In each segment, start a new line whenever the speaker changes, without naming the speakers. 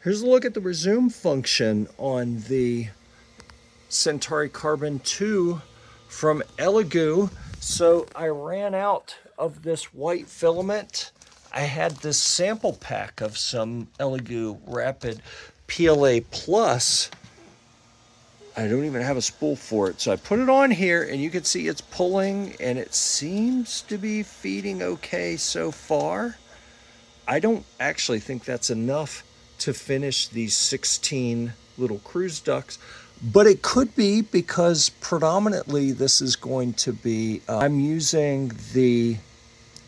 Here's a look at the resume function on the Centauri Carbon 2 from Elegoo. So I ran out of this white filament. I had this sample pack of some Elegoo Rapid PLA Plus. I don't even have a spool for it. So I put it on here and you can see it's pulling and it seems to be feeding okay so far. I don't actually think that's enough to finish these 16 little cruise ducts, but it could be because predominantly this is going to be, I'm using the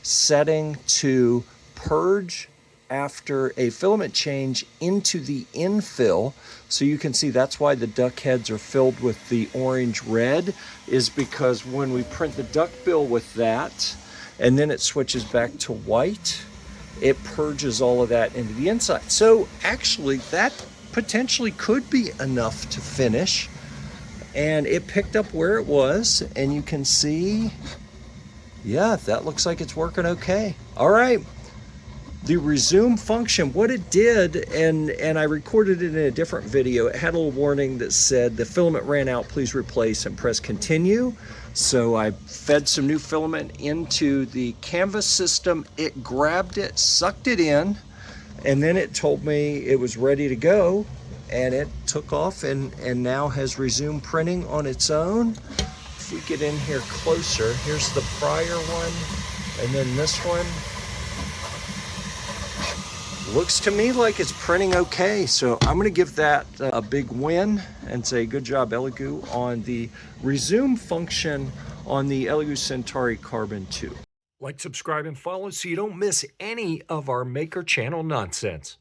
setting to purge after a filament change into the infill. So you can see that's why the duct heads are filled with the orange red, is because when we print the duct bill with that and then it switches back to white, it purges all of that into the inside. So actually that potentially could be enough to finish. And it picked up where it was, and you can see, yeah, that looks like it's working okay. All right, the resume function, what it did, and I recorded it in a different video, it had a little warning that said the filament ran out, please replace, and press continue. So I fed some new filament into the canvas system. It grabbed it, sucked it in, and then it told me it was ready to go, and it took off and now has resumed printing on its own. If we get in here closer, here's the prior one, and then this one. Looks to me like it's printing okay, so I'm going to give that a big win and say good job, Elegoo, on the resume function on the Elegoo Centauri Carbon 2. Like, subscribe, and follow so you don't miss any of our Maker Channel nonsense.